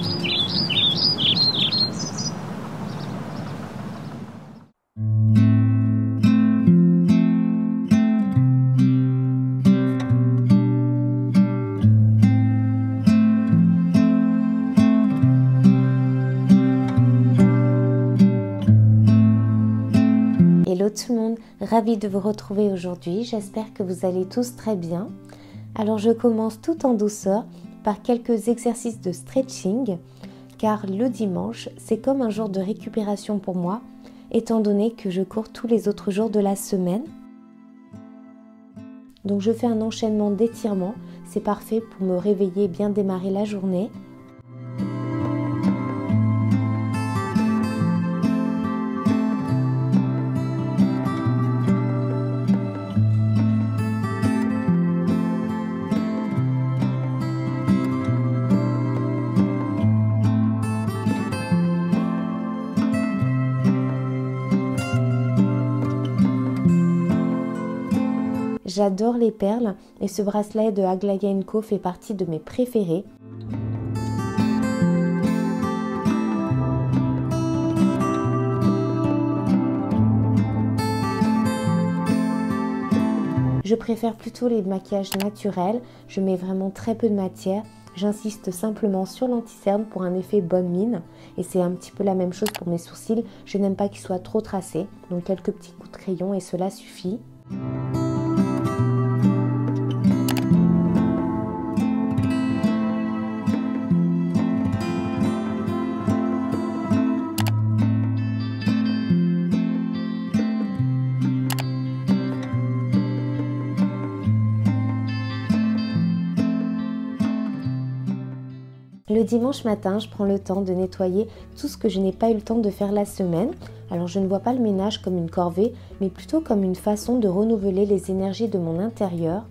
Hello tout le monde, ravie de vous retrouver aujourd'hui, j'espère que vous allez tous très bien. Alors je commence tout en douceur par quelques exercices de stretching, car le dimanche c'est comme un jour de récupération pour moi, étant donné que je cours tous les autres jours de la semaine. Donc je fais un enchaînement d'étirements, c'est parfait pour me réveiller et bien démarrer la journée. J'adore les perles et ce bracelet de Aglaia & Co fait partie de mes préférés. Je préfère plutôt les maquillages naturels, je mets vraiment très peu de matière. J'insiste simplement sur l'anti-cerne pour un effet bonne mine et c'est un petit peu la même chose pour mes sourcils. Je n'aime pas qu'ils soient trop tracés, donc quelques petits coups de crayon et cela suffit. Le dimanche matin, je prends le temps de nettoyer tout ce que je n'ai pas eu le temps de faire la semaine. Alors je ne vois pas le ménage comme une corvée, mais plutôt comme une façon de renouveler les énergies de mon intérieur.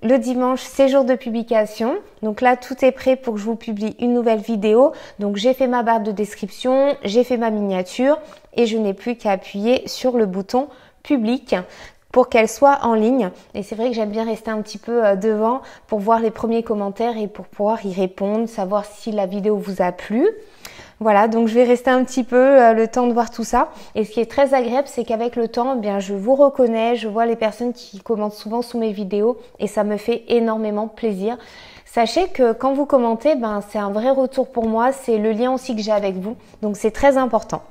Le dimanche, c'est jour de publication. Donc là, tout est prêt pour que je vous publie une nouvelle vidéo. Donc j'ai fait ma barre de description, j'ai fait ma miniature et je n'ai plus qu'à appuyer sur le bouton public pour qu'elle soit en ligne. Et c'est vrai que j'aime bien rester un petit peu devant pour voir les premiers commentaires et pour pouvoir y répondre, savoir si la vidéo vous a plu. Voilà, donc je vais rester un petit peu le temps de voir tout ça. Et ce qui est très agréable, c'est qu'avec le temps, bien, je vous reconnais, je vois les personnes qui commentent souvent sous mes vidéos et ça me fait énormément plaisir. Sachez que quand vous commentez, ben, c'est un vrai retour pour moi, c'est le lien aussi que j'ai avec vous, donc c'est très important.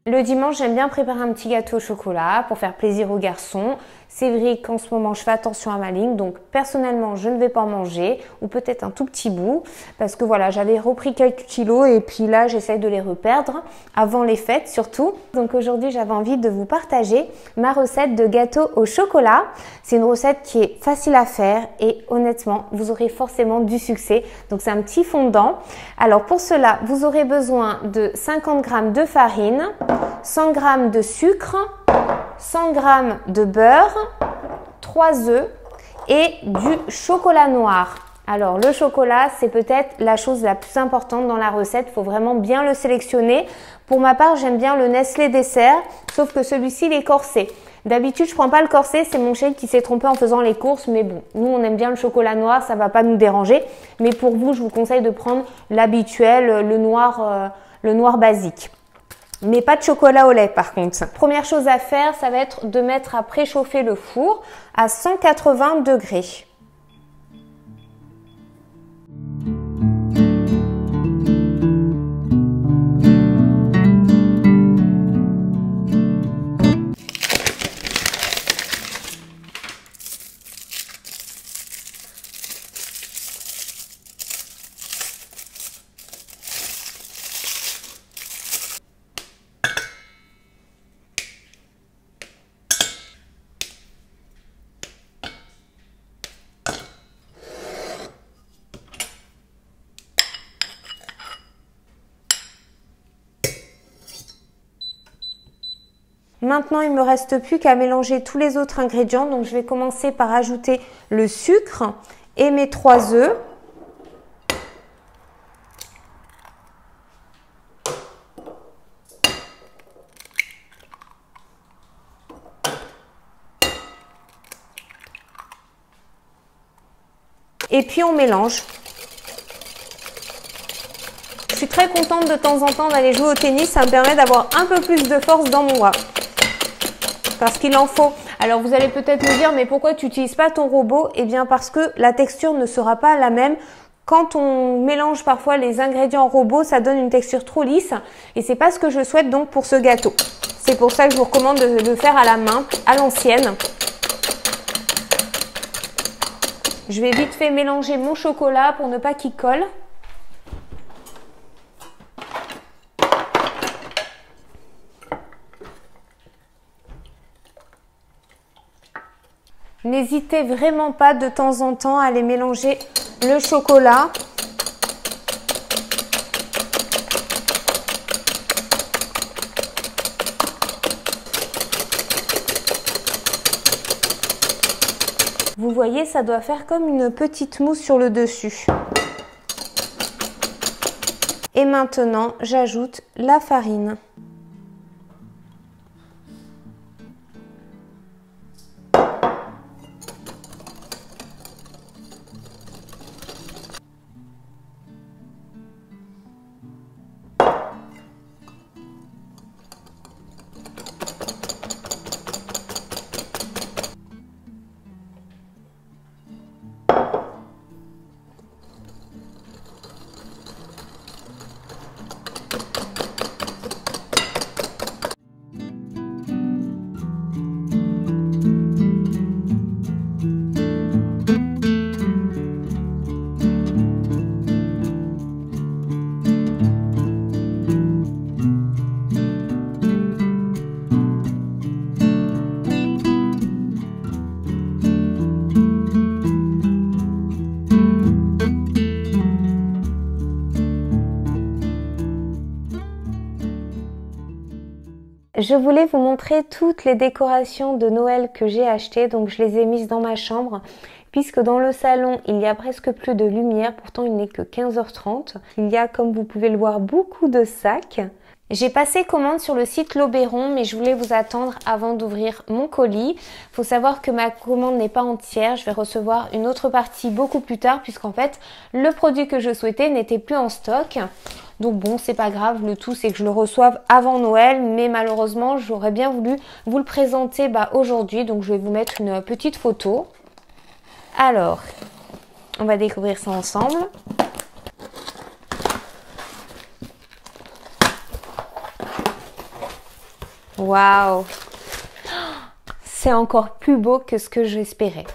Le dimanche, j'aime bien préparer un petit gâteau au chocolat pour faire plaisir aux garçons. C'est vrai qu'en ce moment, je fais attention à ma ligne. Donc, personnellement, je ne vais pas en manger ou peut-être un tout petit bout parce que voilà, j'avais repris quelques kilos et puis là, j'essaye de les reperdre avant les fêtes surtout. Donc, aujourd'hui, j'avais envie de vous partager ma recette de gâteau au chocolat. C'est une recette qui est facile à faire et honnêtement, vous aurez forcément du succès. Donc, c'est un petit fondant. Alors, pour cela, vous aurez besoin de 50 g de farine, 100 g de sucre, 100 g de beurre, 3 œufs et du chocolat noir. Alors le chocolat, c'est peut-être la chose la plus importante dans la recette, il faut vraiment bien le sélectionner. Pour ma part, j'aime bien le Nestlé Dessert, sauf que celui-ci il est corsé. D'habitude, je prends pas le corset, c'est mon chéri qui s'est trompé en faisant les courses, mais bon, nous on aime bien le chocolat noir, ça va pas nous déranger. Mais pour vous, je vous conseille de prendre l'habituel, le noir basique. Mais pas de chocolat au lait par contre. Première chose à faire, ça va être de mettre à préchauffer le four à 180 degrés. Maintenant, il me reste plus qu'à mélanger tous les autres ingrédients. Donc, je vais commencer par ajouter le sucre et mes 3 œufs. Et puis on mélange. Je suis très contente de temps en temps d'aller jouer au tennis. Ça me permet d'avoir un peu plus de force dans mon bras. Parce qu'il en faut. Alors vous allez peut-être me dire, mais pourquoi tu n'utilises pas ton robot? Eh bien parce que la texture ne sera pas la même. Quand on mélange parfois les ingrédients robot, ça donne une texture trop lisse. Et c'est pas ce que je souhaite donc pour ce gâteau. C'est pour ça que je vous recommande de le faire à la main, à l'ancienne. Je vais vite fait mélanger mon chocolat pour ne pas qu'il colle. N'hésitez vraiment pas de temps en temps à aller mélanger le chocolat. Vous voyez, ça doit faire comme une petite mousse sur le dessus. Et maintenant, j'ajoute la farine. Je voulais vous montrer toutes les décorations de Noël que j'ai achetées, donc je les ai mises dans ma chambre, puisque dans le salon il y a presque plus de lumière, pourtant il n'est que 15h30. Il y a, comme vous pouvez le voir, beaucoup de sacs. J'ai passé commande sur le site L'Oberon, mais je voulais vous attendre avant d'ouvrir mon colis. Il faut savoir que ma commande n'est pas entière, je vais recevoir une autre partie beaucoup plus tard, puisqu'en fait le produit que je souhaitais n'était plus en stock. Donc bon, c'est pas grave, le tout c'est que je le reçoive avant Noël, mais malheureusement j'aurais bien voulu vous le présenter aujourd'hui, donc je vais vous mettre une petite photo. Alors, on va découvrir ça ensemble. Waouh! C'est encore plus beau que ce que j'espérais.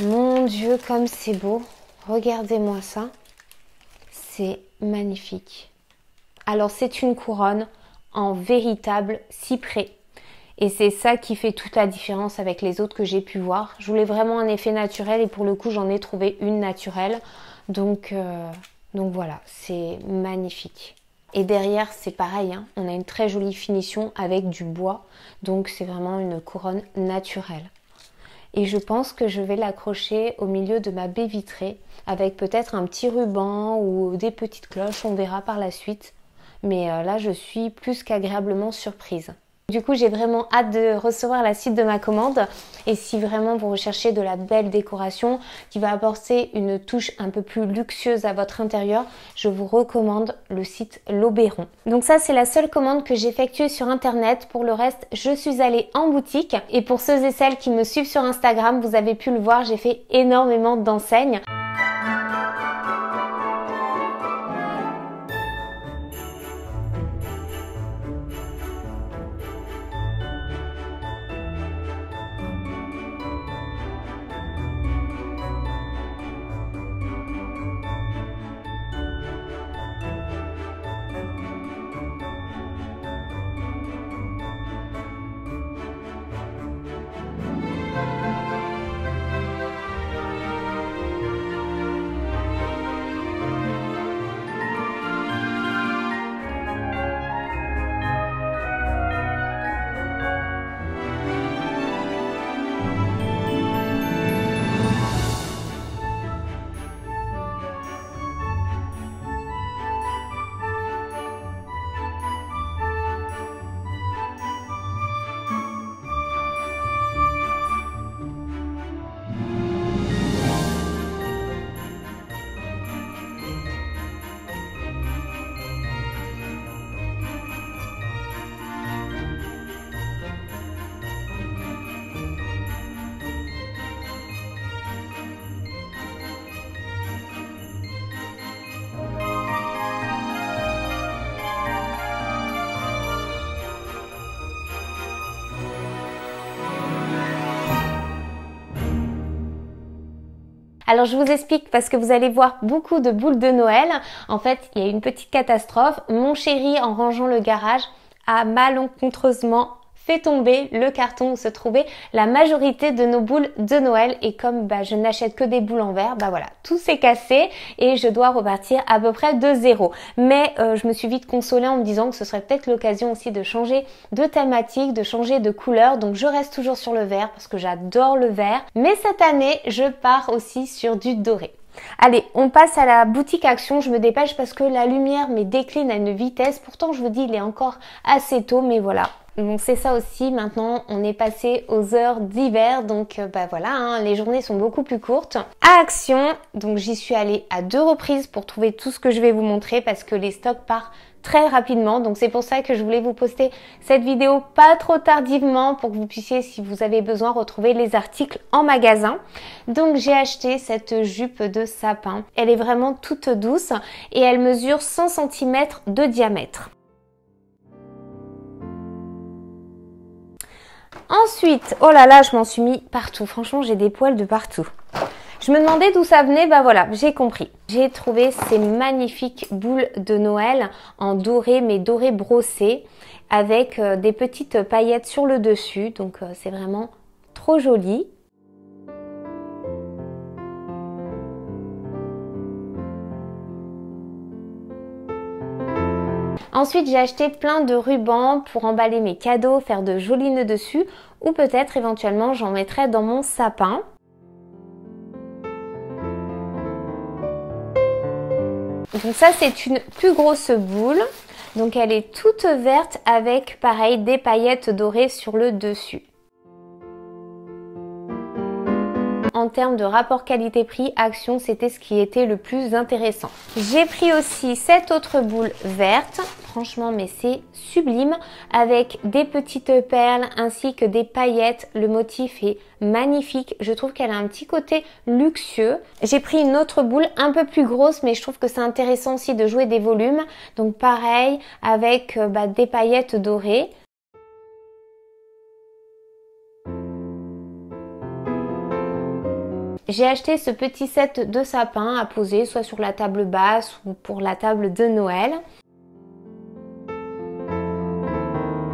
Mon Dieu, comme c'est beau. Regardez-moi ça. C'est magnifique. Alors, c'est une couronne en véritable cyprès. Et c'est ça qui fait toute la différence avec les autres que j'ai pu voir. Je voulais vraiment un effet naturel et pour le coup, j'en ai trouvé une naturelle. Donc voilà, c'est magnifique. Et derrière, c'est pareil, hein, on a une très jolie finition avec du bois. Donc, c'est vraiment une couronne naturelle. Et je pense que je vais l'accrocher au milieu de ma baie vitrée avec peut-être un petit ruban ou des petites cloches, on verra par la suite. Mais là, je suis plus qu'agréablement surprise. Du coup, j'ai vraiment hâte de recevoir la suite de ma commande. Et si vraiment vous recherchez de la belle décoration qui va apporter une touche un peu plus luxueuse à votre intérieur, je vous recommande le site L'Oberon. Donc ça, c'est la seule commande que j'ai effectuée sur internet. Pour le reste, je suis allée en boutique. Et pour ceux et celles qui me suivent sur Instagram, vous avez pu le voir, j'ai fait énormément d'enseignes. Alors je vous explique parce que vous allez voir beaucoup de boules de Noël. En fait, il y a eu une petite catastrophe. Mon chéri, en rangeant le garage, a malencontreusement fait tomber le carton où se trouvait la majorité de nos boules de Noël. Et comme je n'achète que des boules en verre, voilà, tout s'est cassé et je dois repartir à peu près de zéro. Mais je me suis vite consolée en me disant que ce serait peut-être l'occasion aussi de changer de thématique, de changer de couleur. Donc je reste toujours sur le vert parce que j'adore le vert. Mais cette année, je pars aussi sur du doré. Allez, on passe à la boutique Action. Je me dépêche parce que la lumière me décline à une vitesse. Pourtant, je vous dis, il est encore assez tôt, mais voilà. Donc c'est ça aussi, maintenant on est passé aux heures d'hiver, donc voilà, hein, les journées sont beaucoup plus courtes. À Action, donc j'y suis allée à 2 reprises pour trouver tout ce que je vais vous montrer parce que les stocks partent très rapidement. Donc c'est pour ça que je voulais vous poster cette vidéo pas trop tardivement pour que vous puissiez, si vous avez besoin, retrouver les articles en magasin. Donc j'ai acheté cette jupe de sapin. Elle est vraiment toute douce et elle mesure 100 cm de diamètre. Ensuite, oh là là, je m'en suis mis partout. Franchement, j'ai des poils de partout. Je me demandais d'où ça venait, voilà, j'ai compris. J'ai trouvé ces magnifiques boules de Noël en doré, mais doré brossé, avec des petites paillettes sur le dessus. Donc c'est vraiment trop joli. Ensuite, j'ai acheté plein de rubans pour emballer mes cadeaux, faire de jolis nœuds dessus, ou peut-être éventuellement j'en mettrai dans mon sapin. Donc ça, c'est une plus grosse boule. Donc elle est toute verte avec, pareil, des paillettes dorées sur le dessus. En termes de rapport qualité-prix, Action, c'était ce qui était le plus intéressant. J'ai pris aussi cette autre boule verte. Franchement, mais c'est sublime, avec des petites perles ainsi que des paillettes. Le motif est magnifique. Je trouve qu'elle a un petit côté luxueux. J'ai pris une autre boule un peu plus grosse, mais je trouve que c'est intéressant aussi de jouer des volumes. Donc pareil, avec des paillettes dorées. J'ai acheté ce petit set de sapin à poser soit sur la table basse ou pour la table de Noël.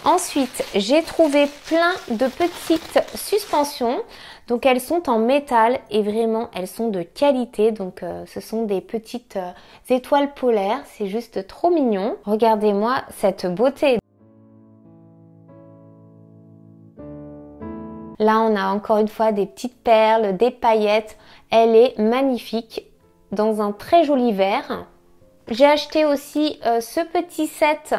Ensuite, j'ai trouvé plein de petites suspensions. Donc elles sont en métal et vraiment elles sont de qualité. Donc ce sont des petites étoiles polaires. C'est juste trop mignon. Regardez-moi cette beauté. Là, on a encore une fois des petites perles, des paillettes. Elle est magnifique dans un très joli vert. J'ai acheté aussi ce petit set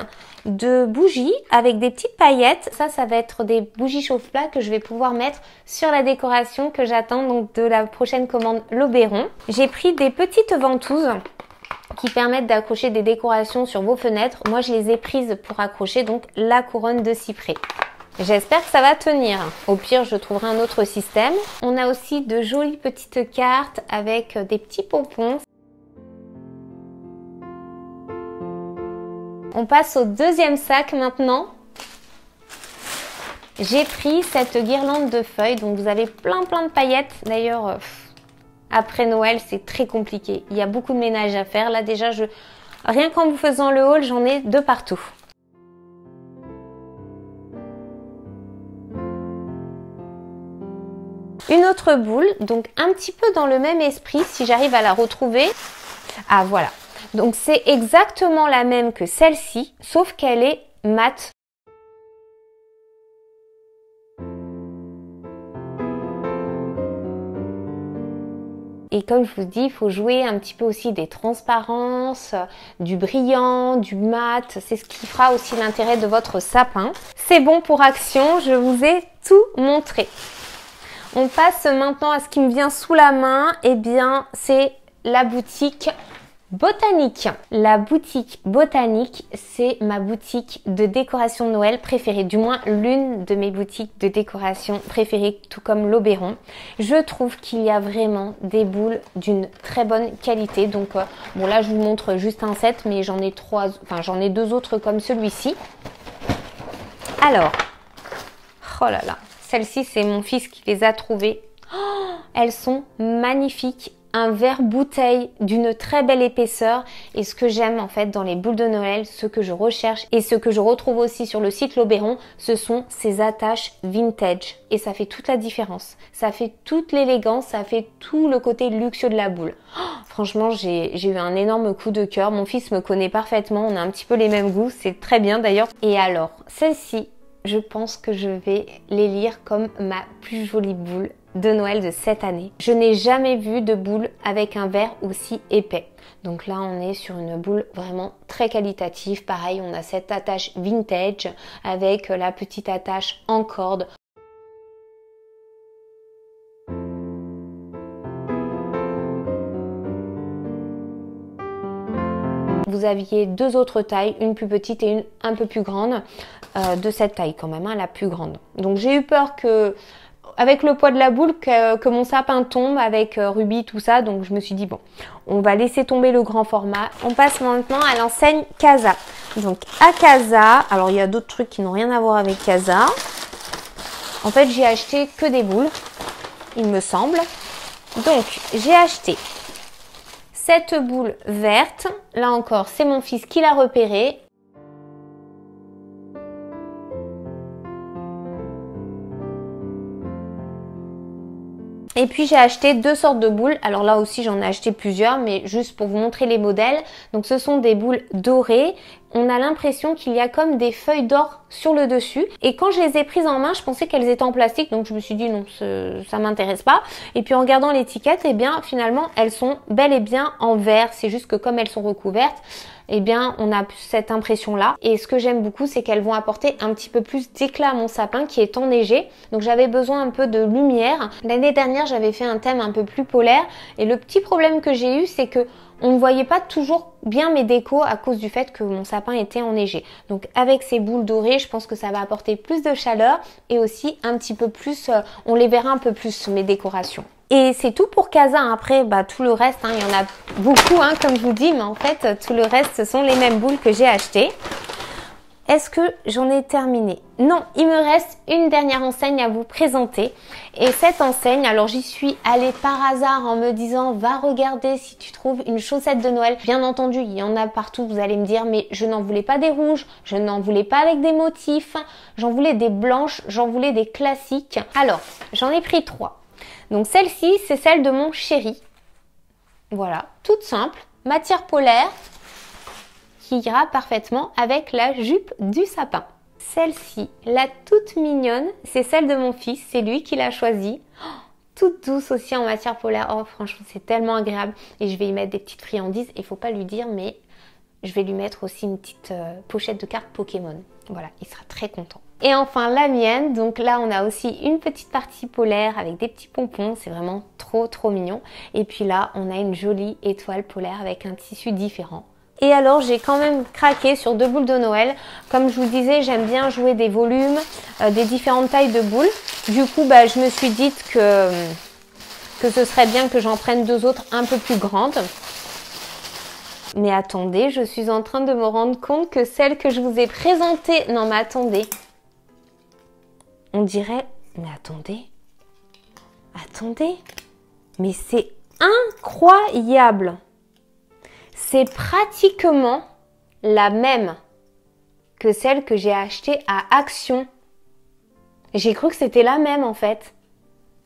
de bougies avec des petites paillettes. Ça va être des bougies chauffe-plat que je vais pouvoir mettre sur la décoration que j'attends donc de la prochaine commande L'Oberon. J'ai pris des petites ventouses qui permettent d'accrocher des décorations sur vos fenêtres. Moi, je les ai prises pour accrocher donc la couronne de cyprès. J'espère que ça va tenir. Au pire, je trouverai un autre système. On a aussi de jolies petites cartes avec des petits pompons. On passe au deuxième sac maintenant. J'ai pris cette guirlande de feuilles. Donc vous avez plein de paillettes. D'ailleurs, après Noël, c'est très compliqué. Il y a beaucoup de ménage à faire. Là déjà, rien qu'en vous faisant le haul, j'en ai de partout. Une autre boule, donc un petit peu dans le même esprit, si j'arrive à la retrouver. Ah voilà, donc c'est exactement la même que celle-ci, sauf qu'elle est mate. Et comme je vous dis, il faut jouer un petit peu aussi des transparences, du brillant, du mat. C'est ce qui fera aussi l'intérêt de votre sapin. C'est bon pour Action, je vous ai tout montré. On passe maintenant à ce qui me vient sous la main, eh bien c'est la boutique Botanique. La boutique Botanique, c'est ma boutique de décoration de Noël préférée, du moins l'une de mes boutiques de décoration préférées, tout comme L'Oberon. Je trouve qu'il y a vraiment des boules d'une très bonne qualité. Donc bon là je vous montre juste un set, mais j'en ai deux autres comme celui-ci. Alors, oh là là. Celles-ci, c'est mon fils qui les a trouvées. Oh, elles sont magnifiques un verre bouteille d'une très belle épaisseur. Et ce que j'aime en fait dans les boules de Noël, ce que je recherche et ce que je retrouve aussi sur le site L'Oberon, ce sont ces attaches vintage. Et ça fait toute la différence. Ça fait toute l'élégance, ça fait tout le côté luxueux de la boule. Oh, franchement, j'ai eu un énorme coup de cœur. Mon fils me connaît parfaitement, on a un petit peu les mêmes goûts, c'est très bien d'ailleurs. Et alors, celle-ci, je pense que je vais l'élire comme ma plus jolie boule de Noël de cette année. Je n'ai jamais vu de boule avec un verre aussi épais. Donc là, on est sur une boule vraiment très qualitative. Pareil, on a cette attache vintage avec la petite attache en corde. Vous aviez deux autres tailles, une plus petite et une un peu plus grande, de cette taille quand même, hein, la plus grande. Donc j'ai eu peur que, avec le poids de la boule, que mon sapin tombe avec Ruby, tout ça. Donc je me suis dit bon, on va laisser tomber le grand format. On passe maintenant à l'enseigne Casa. Donc à Casa, alors il y a d'autres trucs qui n'ont rien à voir avec Casa. En fait, j'ai acheté que des boules, il me semble. Donc j'ai acheté cette boule verte, là encore c'est mon fils qui l'a repérée. Et puis j'ai acheté deux sortes de boules, alors là aussi j'en ai acheté plusieurs, mais juste pour vous montrer les modèles. Donc ce sont des boules dorées, on a l'impression qu'il y a comme des feuilles d'or sur le dessus. Et quand je les ai prises en main, je pensais qu'elles étaient en plastique, donc je me suis dit non, ça m'intéresse pas. Et puis en regardant l'étiquette, eh bien finalement elles sont bel et bien en verre, c'est juste que comme elles sont recouvertes, eh bien on a cette impression là. Et ce que j'aime beaucoup, c'est qu'elles vont apporter un petit peu plus d'éclat à mon sapin qui est enneigé. Donc j'avais besoin un peu de lumière. L'année dernière, j'avais fait un thème un peu plus polaire et le petit problème que j'ai eu, c'est que on ne voyait pas toujours bien mes décos à cause du fait que mon sapin était enneigé. Donc avec ces boules dorées, je pense que ça va apporter plus de chaleur et aussi un petit peu plus, on les verra un peu plus mes décorations. Et c'est tout pour Casa. Après, tout le reste, il y en a beaucoup, comme je vous dis, mais en fait, tout le reste, ce sont les mêmes boules que j'ai achetées. Est-ce que j'en ai terminé? Non, il me reste une dernière enseigne à vous présenter. Et cette enseigne, alors j'y suis allée par hasard en me disant va regarder si tu trouves une chaussette de Noël. Bien entendu, il y en a partout, vous allez me dire, mais je n'en voulais pas des rouges, je n'en voulais pas avec des motifs, j'en voulais des blanches, j'en voulais des classiques. Alors, j'en ai pris trois. Donc celle-ci, c'est celle de mon chéri. Voilà, toute simple, matière polaire, qui ira parfaitement avec la jupe du sapin. Celle-ci, la toute mignonne, c'est celle de mon fils, c'est lui qui l'a choisie. Oh, toute douce aussi en matière polaire, oh franchement c'est tellement agréable. Et je vais y mettre des petites friandises, il faut pas lui dire, mais je vais lui mettre aussi une petite pochette de cartes Pokémon. Voilà, il sera très content. Et enfin la mienne, donc là on a aussi une petite partie polaire avec des petits pompons, c'est vraiment trop mignon. Et puis là on a une jolie étoile polaire avec un tissu différent. Et alors j'ai quand même craqué sur deux boules de Noël. Comme je vous disais, j'aime bien jouer des volumes, des différentes tailles de boules. Du coup, je me suis dit que ce serait bien que j'en prenne deux autres un peu plus grandes. Mais attendez, je suis en train de me rendre compte que celle que je vous ai présentée... Non mais attendez. On dirait... Mais attendez. Attendez. Mais c'est incroyable. C'est pratiquement la même que celle que j'ai achetée à Action. J'ai cru que c'était la même en fait.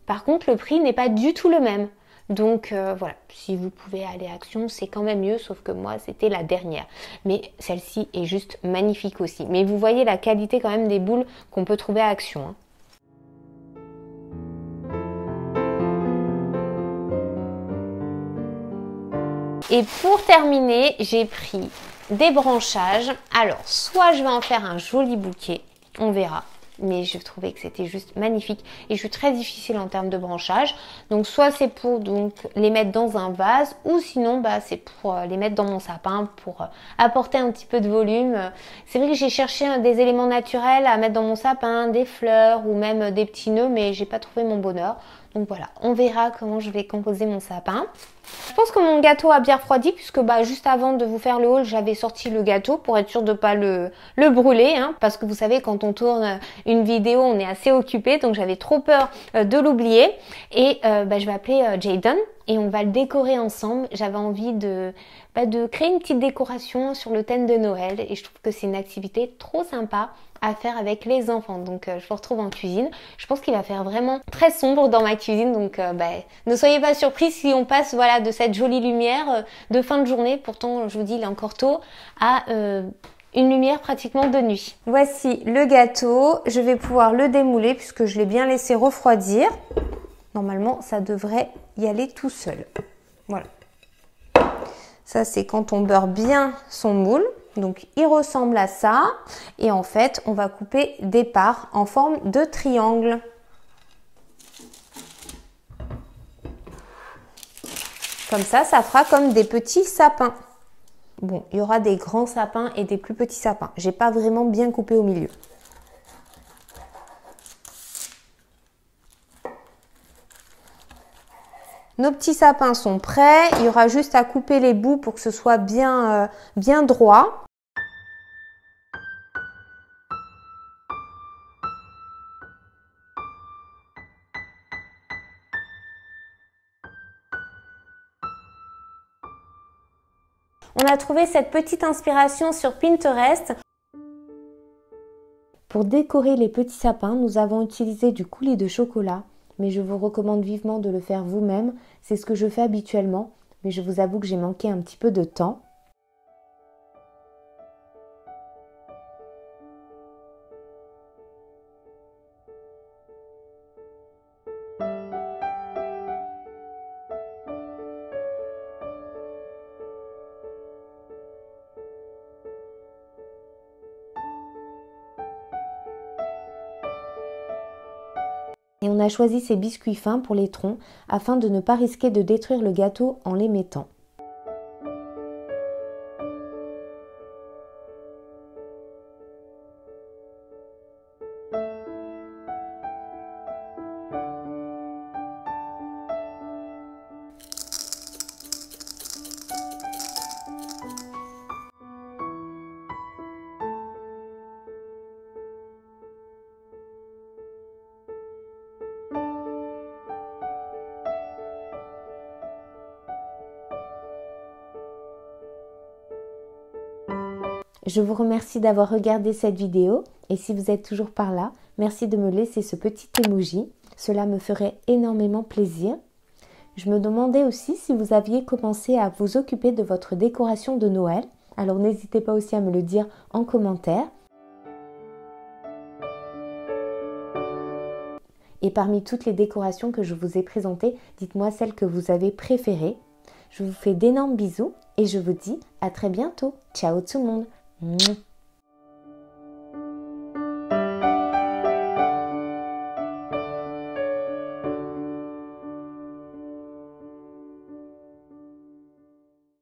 Par contre, le prix n'est pas du tout le même. Donc voilà, si vous pouvez aller à Action, c'est quand même mieux, sauf que moi, c'était la dernière. Mais celle-ci est juste magnifique aussi. Mais vous voyez la qualité quand même des boules qu'on peut trouver à Action. Et pour terminer, j'ai pris des branchages. Alors, soit je vais en faire un joli bouquet, on verra. Mais je trouvais que c'était juste magnifique. Et je suis très difficile en termes de branchage. Donc, soit c'est pour les mettre dans un vase, ou sinon, c'est pour les mettre dans mon sapin, pour apporter un petit peu de volume. C'est vrai que j'ai cherché des éléments naturels à mettre dans mon sapin, des fleurs ou même des petits nœuds, mais j'ai pas trouvé mon bonheur. Donc voilà, on verra comment je vais composer mon sapin. Je pense que mon gâteau a bien refroidi puisque juste avant de vous faire le haul, j'avais sorti le gâteau pour être sûre de ne pas le brûler. Parce que vous savez, quand on tourne une vidéo, on est assez occupé. Donc j'avais trop peur de l'oublier. Et je vais appeler Jayden et on va le décorer ensemble. J'avais envie de créer une petite décoration sur le thème de Noël. Et je trouve que c'est une activité trop sympa à faire avec les enfants. Donc je vous retrouve en cuisine. Je pense qu'il va faire vraiment très sombre dans ma cuisine. Donc ne soyez pas surpris si on passe de cette jolie lumière de fin de journée. Pourtant je vous dis il est encore tôt à une lumière pratiquement de nuit. Voici le gâteau. Je vais pouvoir le démouler puisque je l'ai bien laissé refroidir. Normalement ça devrait y aller tout seul. Voilà. Ça c'est quand on beurre bien son moule. Donc il ressemble à ça et en fait on va couper des parts en forme de triangle. Comme ça fera comme des petits sapins. Bon, il y aura des grands sapins et des plus petits sapins. J'ai pas vraiment bien coupé au milieu. Nos petits sapins sont prêts. Il y aura juste à couper les bouts pour que ce soit bien droit. On a trouvé cette petite inspiration sur Pinterest. Pour décorer les petits sapins, nous avons utilisé du coulis de chocolat, mais je vous recommande vivement de le faire vous-même. C'est ce que je fais habituellement, mais je vous avoue que j'ai manqué un petit peu de temps. Et on a choisi ces biscuits fins pour les troncs afin de ne pas risquer de détruire le gâteau en les mettant. Je vous remercie d'avoir regardé cette vidéo et si vous êtes toujours par là, merci de me laisser ce petit emoji. Cela me ferait énormément plaisir. Je me demandais aussi si vous aviez commencé à vous occuper de votre décoration de Noël. Alors n'hésitez pas aussi à me le dire en commentaire. Et parmi toutes les décorations que je vous ai présentées, dites-moi celle que vous avez préférée. Je vous fais d'énormes bisous et je vous dis à très bientôt. Ciao tout le monde.